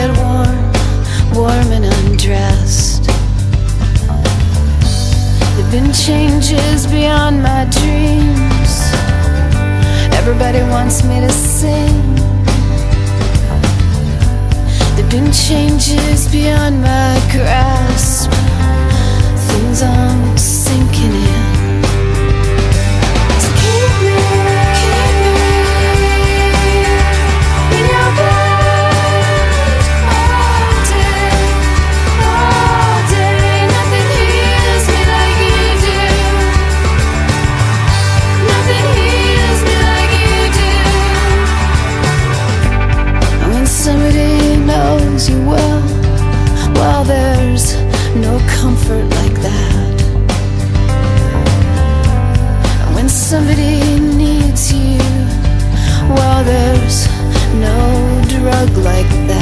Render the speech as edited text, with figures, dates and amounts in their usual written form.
get warm and undressed. There've been changes beyond my dreams. Everybody wants me to sing. There've been changes beyond my grasp. Things I'm sinking in. You well, there's no comfort like that. When somebody needs you, well, there's no drug like that.